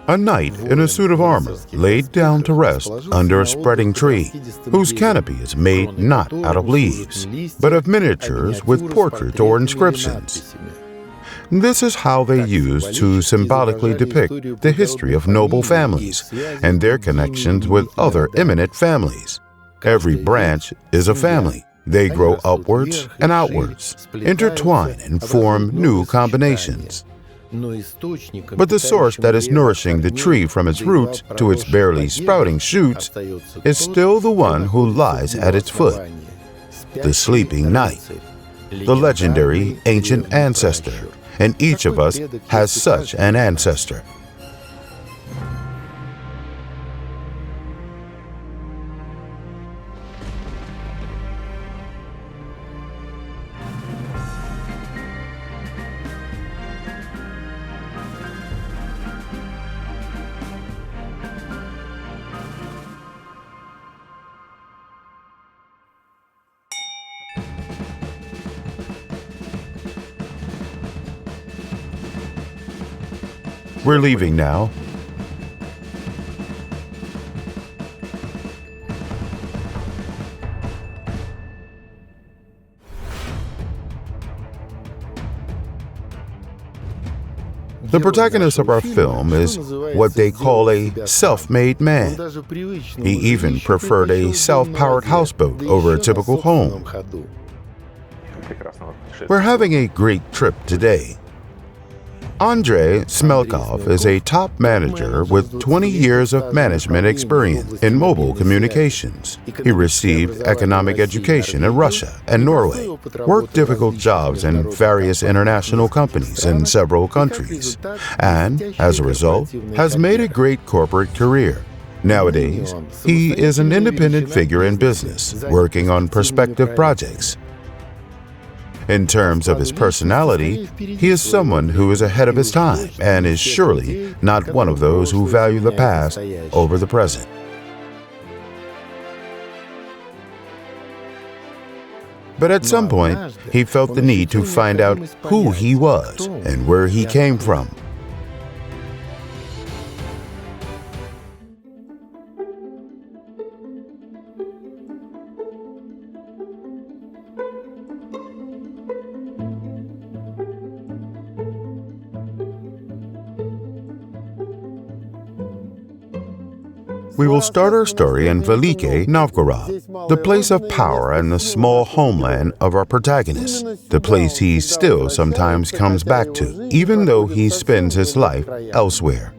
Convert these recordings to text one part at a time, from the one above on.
A knight in a suit of armor laid down to rest under a spreading tree, whose canopy is made not out of leaves, but of miniatures with portraits or inscriptions. This is how they used to symbolically depict the history of noble families and their connections with other eminent families. Every branch is a family. They grow upwards and outwards, intertwine and form new combinations. But the source that is nourishing the tree from its roots to its barely sprouting shoots is still the one who lies at its foot, the sleeping knight, the legendary ancient ancestor, and each of us has such an ancestor. We're leaving now. The protagonist of our film is what they call a self-made man. He even preferred a self-powered houseboat over a typical home. We're having a great trip today. Andrey Smelkov is a top manager with 20 years of management experience in mobile communications. He received economic education in Russia and Norway, worked difficult jobs in various international companies in several countries, and, as a result, has made a great corporate career. Nowadays, he is an independent figure in business, working on prospective projects. In terms of his personality, he is someone who is ahead of his time and is surely not one of those who value the past over the present. But at some point, he felt the need to find out who he was and where he came from. We will start our story in Velike Novgorod, the place of power and the small homeland of our protagonist, the place he still sometimes comes back to, even though he spends his life elsewhere.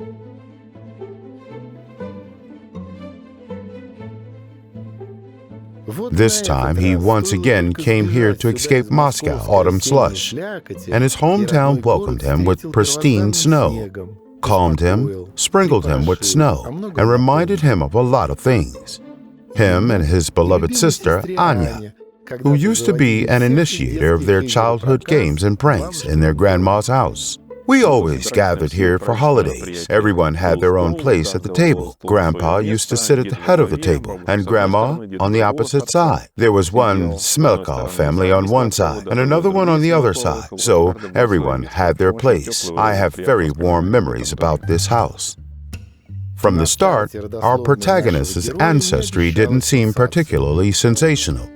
This time, he once again came here to escape Moscow autumn slush, and his hometown welcomed him with pristine snow, calmed him, sprinkled him with snow, and reminded him of a lot of things. Him and his beloved sister, Anya, who used to be an initiator of their childhood games and pranks in their grandma's house. We always gathered here for holidays. Everyone had their own place at the table. Grandpa used to sit at the head of the table, and Grandma on the opposite side. There was one Smelkov family on one side, and another one on the other side, so everyone had their place. I have very warm memories about this house. From the start, our protagonist's ancestry didn't seem particularly sensational.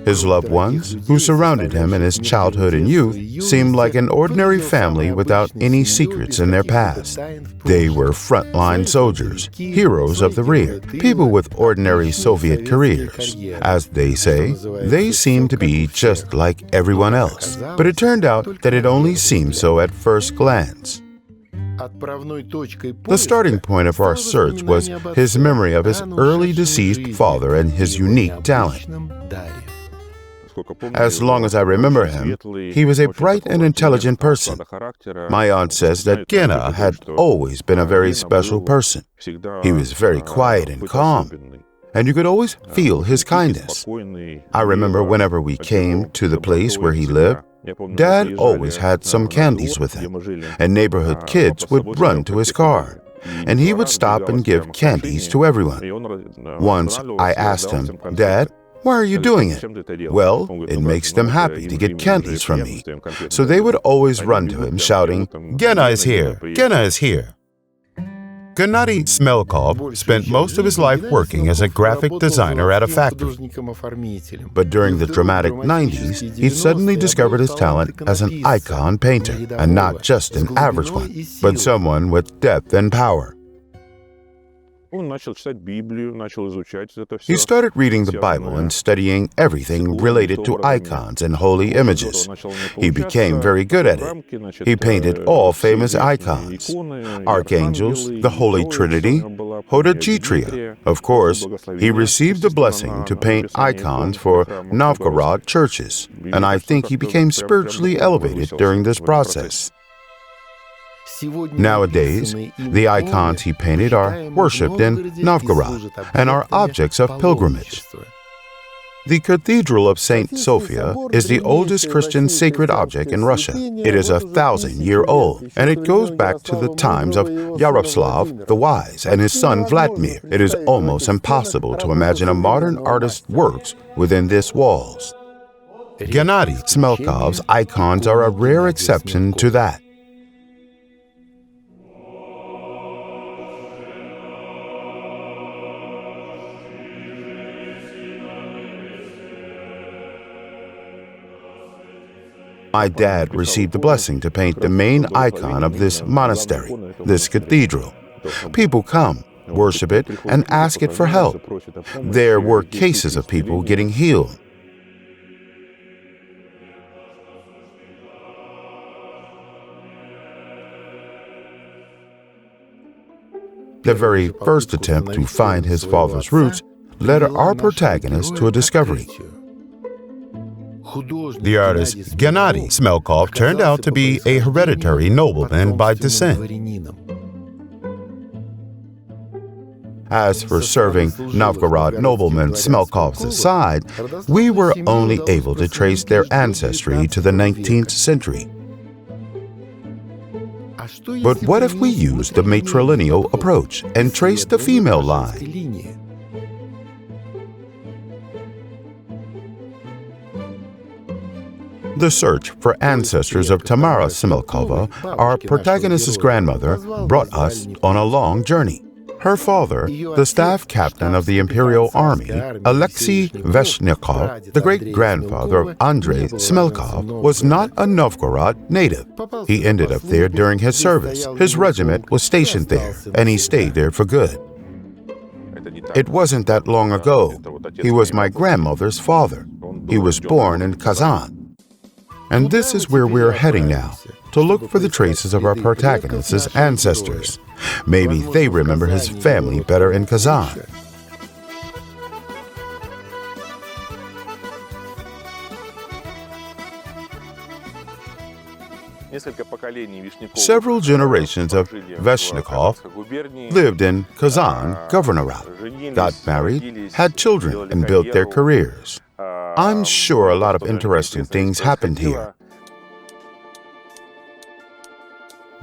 His loved ones, who surrounded him in his childhood and youth, seemed like an ordinary family without any secrets in their past. They were frontline soldiers, heroes of the rear, people with ordinary Soviet careers. As they say, they seemed to be just like everyone else. But it turned out that it only seemed so at first glance. The starting point of our search was his memory of his early deceased father and his unique talent. As long as I remember him, he was a bright and intelligent person. My aunt says that Gena had always been a very special person. He was very quiet and calm, and you could always feel his kindness. I remember whenever we came to the place where he lived, Dad always had some candies with him, and neighborhood kids would run to his car, and he would stop and give candies to everyone. Once I asked him, "Dad, Why are you doing it? Well, it makes them happy to get candies from me. So they would always run to him shouting, "Gena is here! Gena is here!" Andrey Smelkov spent most of his life working as a graphic designer at a factory. But during the dramatic 90s, he suddenly discovered his talent as an icon painter, and not just an average one, but someone with depth and power. He started reading the Bible and studying everything related to icons and holy images. He became very good at it. He painted all famous icons: archangels, the Holy Trinity, Hodogitria. Of course, he received the blessing to paint icons for Novgorod churches, and I think he became spiritually elevated during this process. Nowadays, the icons he painted are worshipped in Novgorod and are objects of pilgrimage. The Cathedral of St. Sophia is the oldest Christian sacred object in Russia. It is 1,000-year-old, and it goes back to the times of Yaroslav the Wise and his son Vladimir. It is almost impossible to imagine a modern artist's works within these walls. Andrey Smelkov's icons are a rare exception to that. My dad received the blessing to paint the main icon of this monastery, this cathedral. People come, worship it, and ask it for help. There were cases of people getting healed. The very first attempt to find his father's roots led our protagonist to a discovery. The artist Andrey Smelkov turned out to be a hereditary nobleman by descent. As for serving Novgorod nobleman Smelkov's aside, we were only able to trace their ancestry to the 19th century. But what if we used the matrilineal approach and traced the female line? The search for ancestors of Tamara Smelkova, our protagonist's grandmother, brought us on a long journey. Her father, the staff captain of the Imperial Army, Alexei Veshnikov, the great-grandfather of Andrey Smelkov, was not a Novgorod native. He ended up there during his service. His regiment was stationed there, and he stayed there for good. It wasn't that long ago. He was my grandmother's father. He was born in Kazan. And this is where we're heading now, to look for the traces of our protagonist's ancestors. Maybe they remember his family better in Kazan. Several generations of Veshnikov lived in Kazan Governorate, got married, had children, and built their careers. I'm sure a lot of interesting things happened here.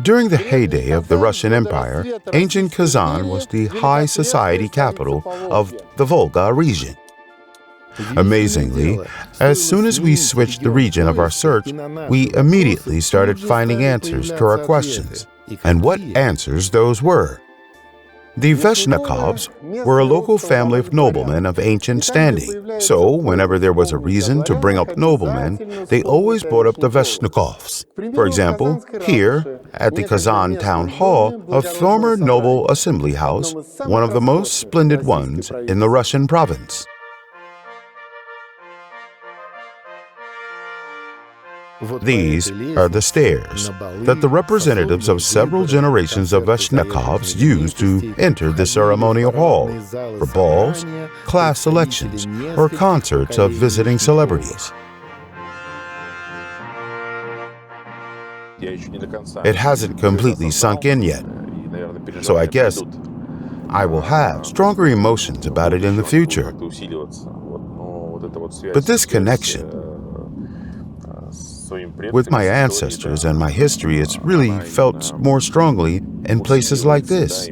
During the heyday of the Russian Empire, ancient Kazan was the high society capital of the Volga region. Amazingly, as soon as we switched the region of our search, we immediately started finding answers to our questions. And what answers those were! The Veshnikovs were a local family of noblemen of ancient standing. So, whenever there was a reason to bring up noblemen, they always brought up the Veshnikovs. For example, here, at the Kazan Town Hall, a former noble assembly house, one of the most splendid ones in the Russian province. These are the stairs that the representatives of several generations of Veshnikovs used to enter the ceremonial hall for balls, class selections, or concerts of visiting celebrities. It hasn't completely sunk in yet, so I guess I will have stronger emotions about it in the future. But this connection with my ancestors and my history, it's really felt more strongly in places like this.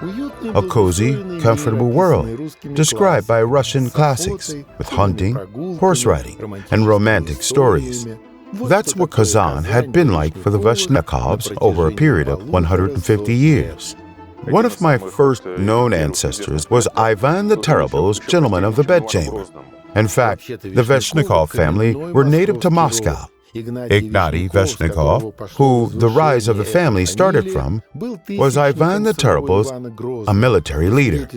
a cozy, comfortable world described by Russian classics with hunting, horse riding, and romantic stories. That's what Kazan had been like for the Veshniakovs over a period of 150 years. One of my first known ancestors was Ivan the Terrible's Gentleman of the Bedchamber. In fact, the Veshnikov family were native to Moscow. Ignatiy Veshnikov, who the rise of the family started from, was Ivan the Terrible's a military leader.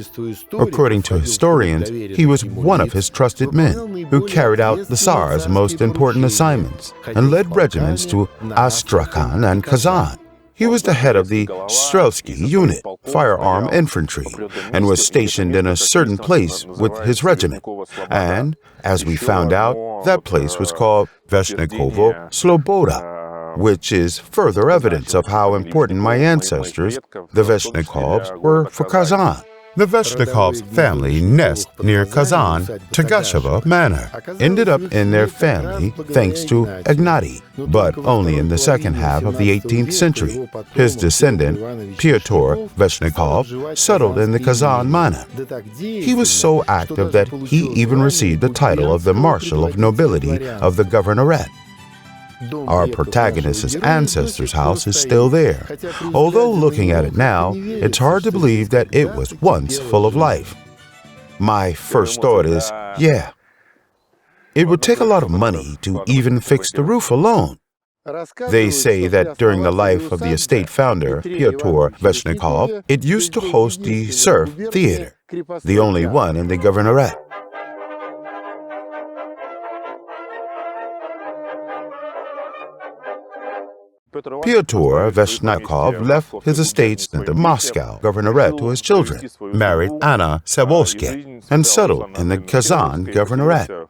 According to historians, he was one of his trusted men who carried out the Tsar's most important assignments and led regiments to Astrakhan and Kazan. He was the head of the Strelsky unit, firearm infantry, and was stationed in a certain place with his regiment. And, as we found out, that place was called Veshnikovo Sloboda, which is further evidence of how important my ancestors, the Veshnikovs, were for Kazan. The Veshnikovs' family nest near Kazan, Tagashevo Manor, ended up in their family thanks to Ignatiy, but only in the second half of the 18th century. His descendant, Pyotr Veshnikov, settled in the Kazan Manor. He was so active that he even received the title of the Marshal of Nobility of the Governorate. Our protagonist's ancestor's house is still there, although looking at it now, it's hard to believe that it was once full of life. My first thought is, yeah, it would take a lot of money to even fix the roof alone. They say that during the life of the estate founder, Pyotr Veshnikov, it used to host the Surf Theater, the only one in the Governorate. Pyotr Veshnikov left his estates in the Moscow Governorate to his children, married Anna Savolsky, and settled in the Kazan Governorate.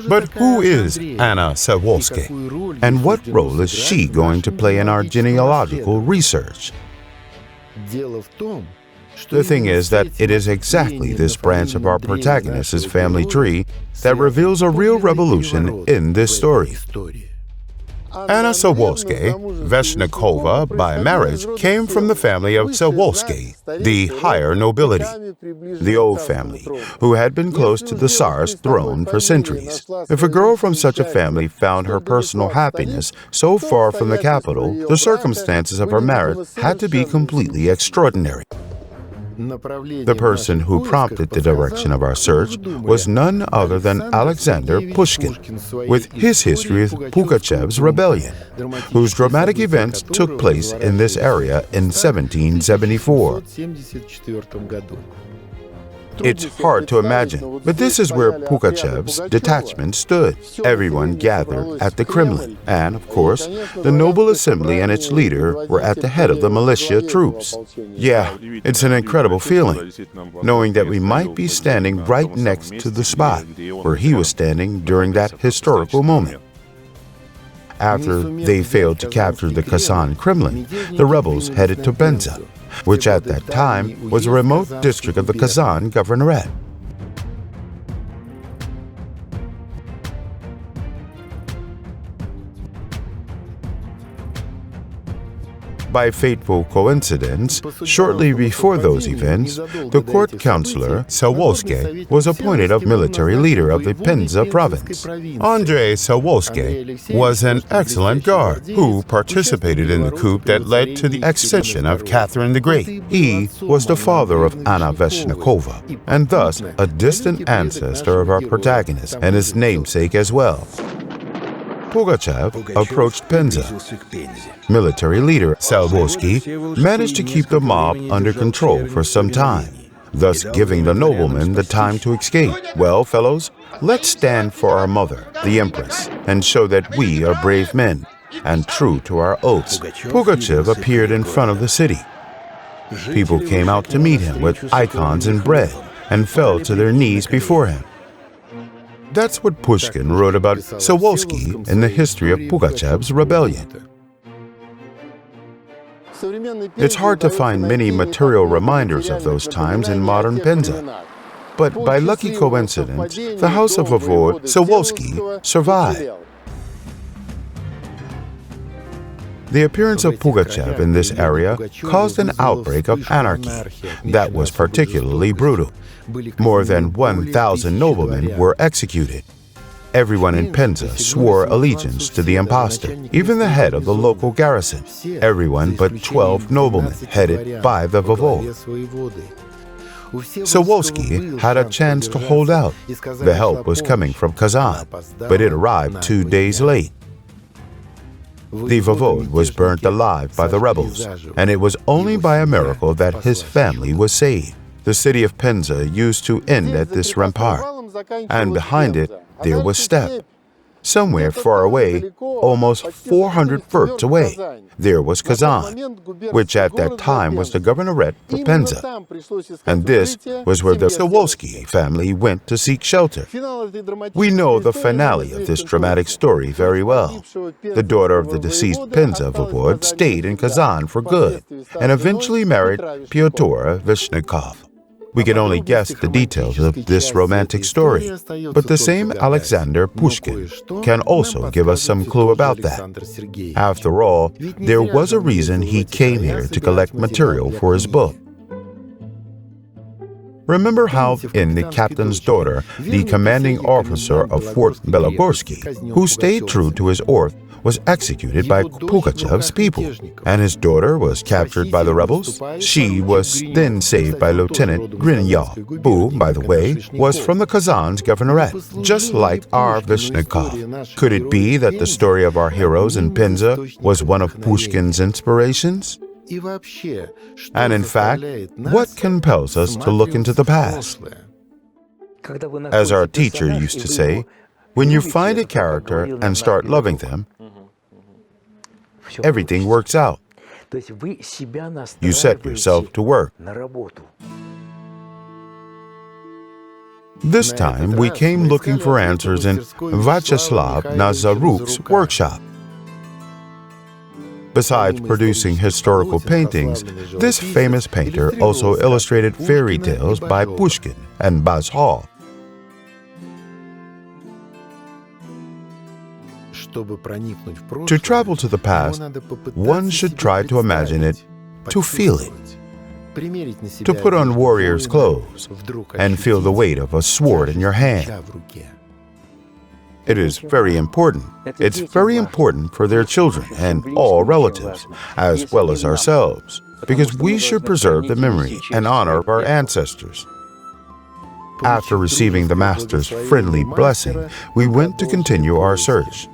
But who is Anna Savolsky, and what role is she going to play in our genealogical research? The thing is that it is exactly this branch of our protagonist's family tree that reveals a real revolution in this story. Anna Savolsky, Veshnikova by marriage, came from the family of Savolsky, the higher nobility, the old family, who had been close to the Tsar's throne for centuries. If a girl from such a family found her personal happiness so far from the capital, the circumstances of her marriage had to be completely extraordinary. The person who prompted the direction of our search was none other than Alexander Pushkin, with his history of Pugachev's rebellion, whose dramatic events took place in this area in 1774. It's hard to imagine, but this is where Pugachev's detachment stood. Everyone gathered at the Kremlin, and, of course, the noble assembly and its leader were at the head of the militia troops. Yeah, it's an incredible feeling, knowing that we might be standing right next to the spot where he was standing during that historical moment. After they failed to capture the Kazan Kremlin, the rebels headed to Penza, which at that time was a remote district of the Kazan Governorate. By fateful coincidence, shortly before those events, the court counselor, Savolsky, was appointed a military leader of the Penza province. Andrey Smelkov was an excellent guard who participated in the coup that led to the accession of Catherine the Great. He was the father of Anna Veshnikova, and thus a distant ancestor of our protagonist and his namesake as well. Pugachev approached Penza. Military leader Savolsky managed to keep the mob under control for some time, thus giving the nobleman the time to escape. Well, fellows, let's stand for our mother, the Empress, and show that we are brave men and true to our oaths. Pugachev appeared in front of the city. People came out to meet him with icons and bread and fell to their knees before him. That's what Pushkin wrote about Savolsky in the history of Pugachev's rebellion. It's hard to find many material reminders of those times in modern Penza. But by lucky coincidence, the house of Vovod Sawolsky survived. The appearance of Pugachev in this area caused an outbreak of anarchy that was particularly brutal. More than 1,000 noblemen were executed. Everyone in Penza swore allegiance to the impostor, even the head of the local garrison. Everyone but 12 noblemen, headed by the Vovod. Sawolsky had a chance to hold out. The help was coming from Kazan, but it arrived 2 days late. The Vovod was burnt alive by the rebels, and it was only by a miracle that his family was saved. The city of Penza used to end at this rampart, and behind it there was steppe. Somewhere far away, almost 400 versts away, there was Kazan, which at that time was the governorate of Penza. And this was where the Sawolsky family went to seek shelter. We know the finale of this dramatic story very well. The daughter of the deceased Penza Vovod stayed in Kazan for good and eventually married Pyotr Vishnikov. We can only guess the details of this romantic story, but the same Alexander Pushkin can also give us some clue about that. After all, there was a reason he came here to collect material for his book. Remember how in The Captain's Daughter, the commanding officer of Fort Belogorsky, who stayed true to his oath, was executed by Pugachev's people, and his daughter was captured by the rebels? She was then saved by Lieutenant Grinyov, who, by the way, was from the Kazan's governorate, just like our Vishnikov. Could it be that the story of our heroes in Penza was one of Pushkin's inspirations? And in fact, what compels us to look into the past? As our teacher used to say, when you find a character and start loving them, everything works out. You set yourself to work. This time, we came looking for answers in Vyacheslav Nazaruk's workshop. Besides producing historical paintings, this famous painter also illustrated fairy tales by Pushkin and Baz Hall. To travel to the past, one should try to imagine it, to feel it, to put on warrior's clothes and feel the weight of a sword in your hand. It is very important. It's very important for their children and all relatives, as well as ourselves, because we should preserve the memory and honor of our ancestors. After receiving the Master's friendly blessing, we went to continue our search.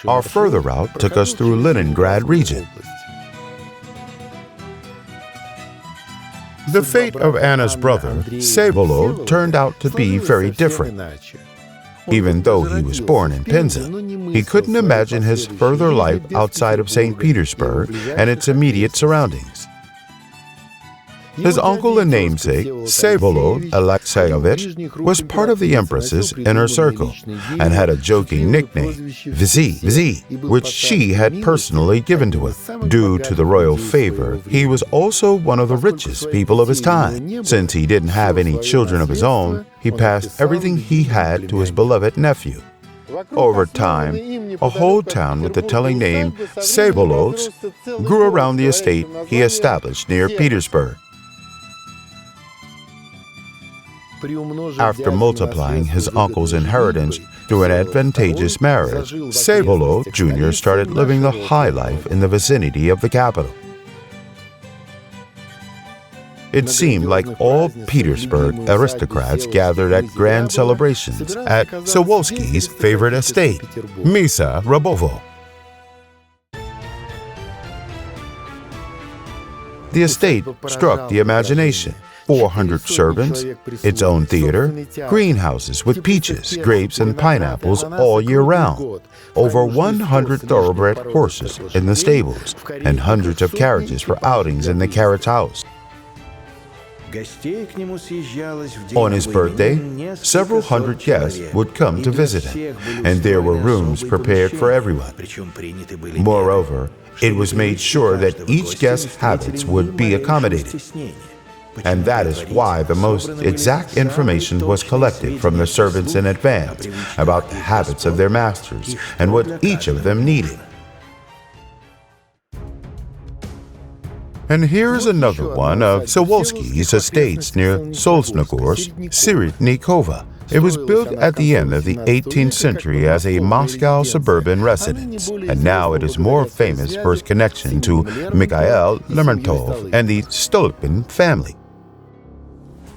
Our further route took us through Leningrad region. The fate of Anna's brother, Vsevolod, turned out to be very different. Even though he was born in Penza, he couldn't imagine his further life outside of St. Petersburg and its immediate surroundings. His uncle and namesake, Vsevolod Alexeyevich, was part of the Empress's inner circle and had a joking nickname, Vzi, which she had personally given to him. Due to the royal favor, he was also one of the richest people of his time. Since he didn't have any children of his own, he passed everything he had to his beloved nephew. Over time, a whole town with the telling name Vsevolodsk grew around the estate he established near Petersburg. After multiplying his uncle's inheritance through an advantageous marriage, Vsevolod Jr. started living the high life in the vicinity of the capital. It seemed like all Petersburg aristocrats gathered at grand celebrations at Sawolsky's favorite estate, Misa Rabovo. The estate struck the imagination. 400 servants, its own theater, greenhouses with peaches, grapes, and pineapples all year round, over 100 thoroughbred horses in the stables, and hundreds of carriages for outings in the carriage house. On his birthday, several hundred guests would come to visit him, and there were rooms prepared for everyone. Moreover, it was made sure that each guest's habits would be accommodated. And that is why the most exact information was collected from the servants in advance about the habits of their masters and what each of them needed. And here's another one of Sawolsky's estates near Solzhnogorsk, Siritnikova. It was built at the end of the 18th century as a Moscow suburban residence, and now it is more famous for its connection to Mikhail Lermontov and the Stolypin family.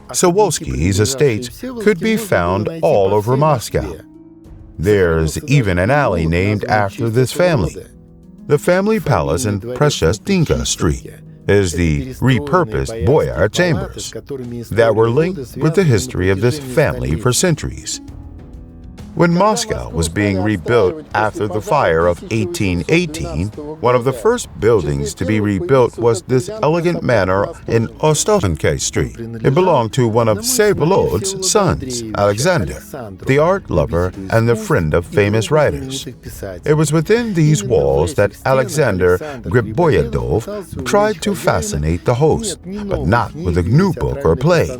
Sawolsky's estates could be found all over Moscow. There's even an alley named after this family. The family palace in Preshestinka Street is the repurposed Boyar chambers that were linked with the history of this family for centuries. When Moscow was being rebuilt after the fire of 1818, one of the first buildings to be rebuilt was this elegant manor in Ostoshenka Street. It belonged to one of Vsevolod's sons, Alexander, the art lover and the friend of famous writers. It was within these walls that Alexander Griboyedov tried to fascinate the host, but not with a new book or play,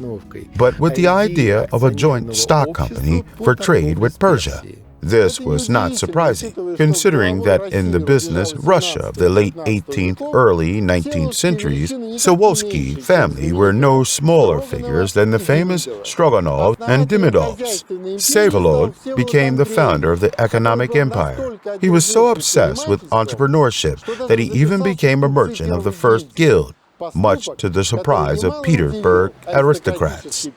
but with the idea of a joint stock company for trade with Persia. This was not surprising, considering that in the business Russia of the late 18th, early 19th centuries, Sawolsky family were no smaller figures than the famous Stroganov and Demidovs. Vsevolod became the founder of the economic empire. He was so obsessed with entrepreneurship that he even became a merchant of the first guild, much to the surprise of Petersburg aristocrats.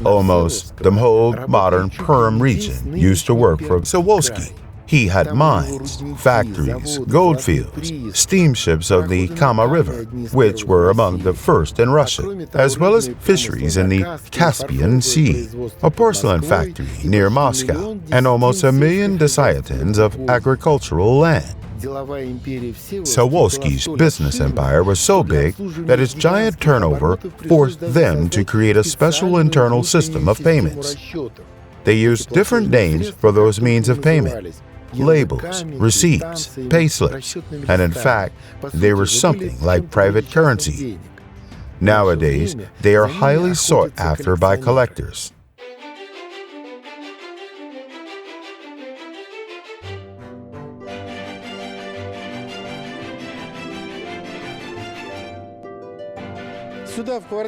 Almost the whole modern Perm region used to work for Sawolsky. He had mines, factories, goldfields, steamships of the Kama River, which were among the first in Russia, as well as fisheries in the Caspian Sea, a porcelain factory near Moscow, and almost 1 million desiatins of agricultural land. Sawolsky's business empire was so big that its giant turnover forced them to create a special internal system of payments. They used different names for those means of payment: labels, receipts, payslips, and in fact, they were something like private currency. Nowadays, they are highly sought after by collectors.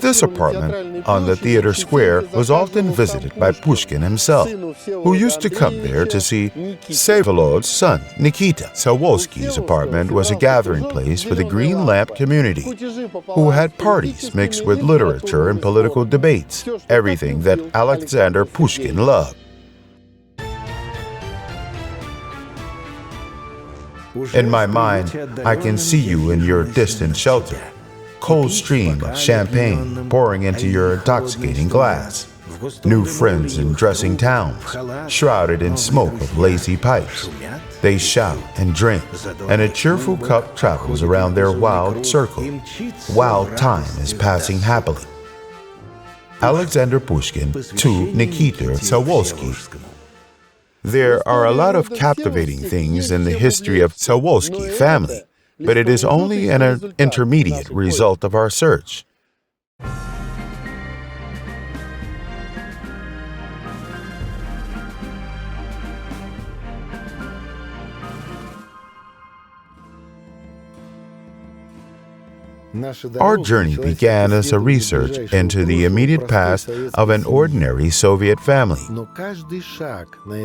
This apartment on the theater square was often visited by Pushkin himself, who used to come there to see Vsevolod's son, Nikita. Sawolsky's apartment was a gathering place for the Green Lamp community, who had parties mixed with literature and political debates, everything that Alexander Pushkin loved. In my mind, I can see you in your distant shelter. Cold stream of champagne pouring into your intoxicating glass. New friends in dressing towns, shrouded in smoke of lazy pipes. They shout and drink, and a cheerful cup travels around their wild circle, while time is passing happily. Alexander Pushkin to Nikita Sawolsky. There are a lot of captivating things in the history of Sawolsky family, but it is only an intermediate result of our search. Our journey began as a research into the immediate past of an ordinary Soviet family.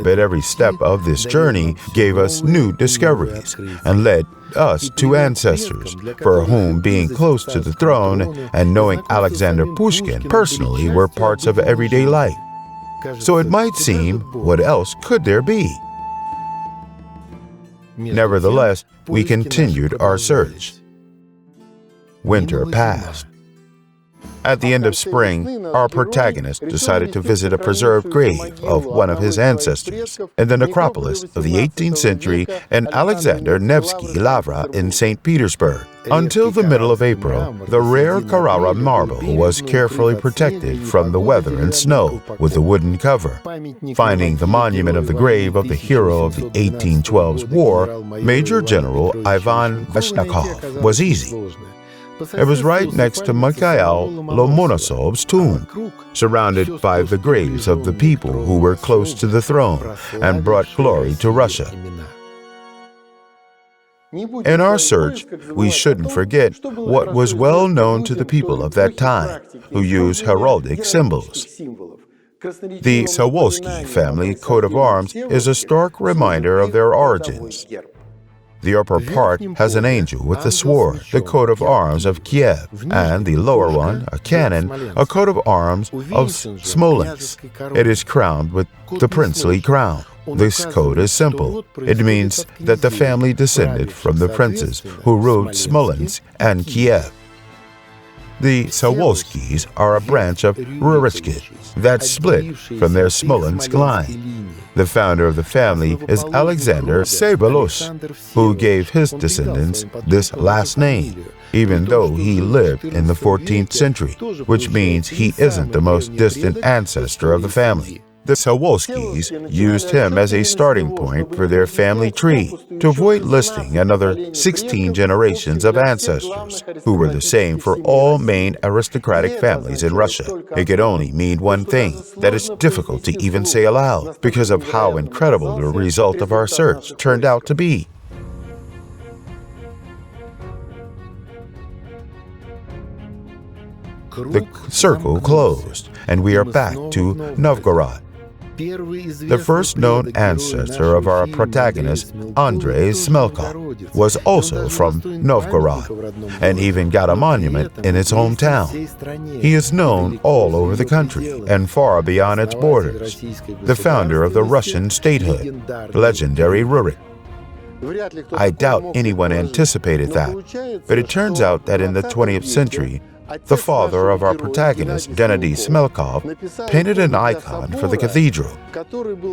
But every step of this journey gave us new discoveries and led us to ancestors for whom being close to the throne and knowing Alexander Pushkin personally were parts of everyday life. So it might seem, what else could there be? Nevertheless, we continued our search. Winter passed. At the end of spring, our protagonist decided to visit a preserved grave of one of his ancestors in the necropolis of the 18th century in Alexander Nevsky Lavra in St. Petersburg. Until the middle of April, the rare Carrara marble was carefully protected from the weather and snow with a wooden cover. Finding the monument of the grave of the hero of the 1812's war, Major General Ivan Vashnyakov, was easy. It was right next to Mikhail Lomonosov's tomb, surrounded by the graves of the people who were close to the throne and brought glory to Russia. In our search, we shouldn't forget what was well known to the people of that time, who used heraldic symbols. The Sawolsky family coat of arms is a stark reminder of their origins. The upper part has an angel with a sword, the coat of arms of Kiev, and the lower one, a cannon, a coat of arms of Smolensk. It is crowned with the princely crown. This code is simple. It means that the family descended from the princes who ruled Smolensk and Kiev. The Sawolskis are a branch of Rurichki that split from their Smolensk line. The founder of the family is Alexander Sebelos, who gave his descendants this last name, even though he lived in the 14th century, which means he isn't the most distant ancestor of the family. The Sawolskis used him as a starting point for their family tree to avoid listing another 16 generations of ancestors who were the same for all main aristocratic families in Russia. It could only mean one thing that it's difficult to even say aloud because of how incredible the result of our search turned out to be. The circle closed, and we are back to Novgorod. The first known ancestor of our protagonist, Andrey Smelkov, was also from Novgorod and even got a monument in its hometown. He is known all over the country and far beyond its borders, the founder of the Russian statehood, legendary Rurik. I doubt anyone anticipated that, but it turns out that in the 20th century, the father of our protagonist, Andrey Smelkov, painted an icon for the cathedral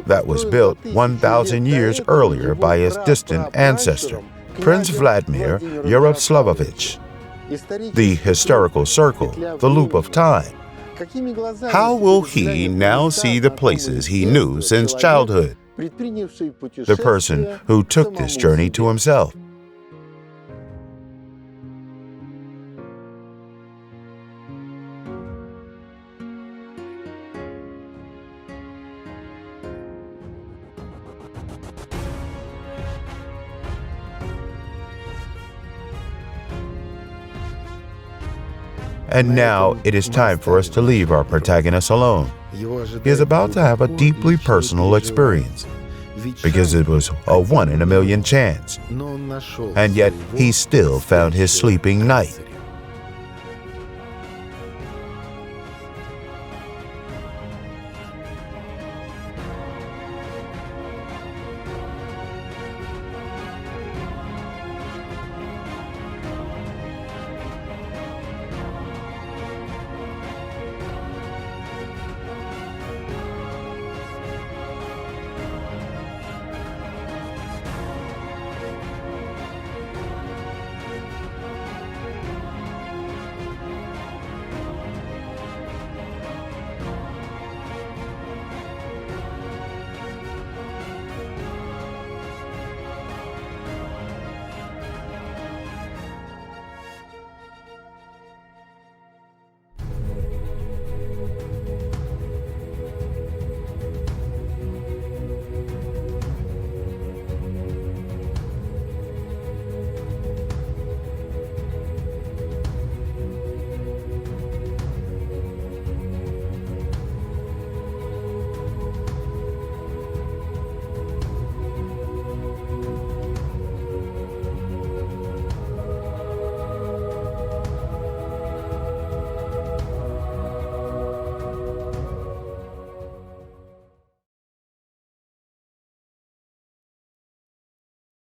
that was built 1,000 years earlier by his distant ancestor, Prince Vladimir Yaroslavovich. The historical circle, the loop of time. How will he now see the places he knew since childhood? The person who took this journey to himself. And now it is time for us to leave our protagonist alone. He is about to have a deeply personal experience, because it was a 1 in a million chance. And yet he still found his sleeping knight.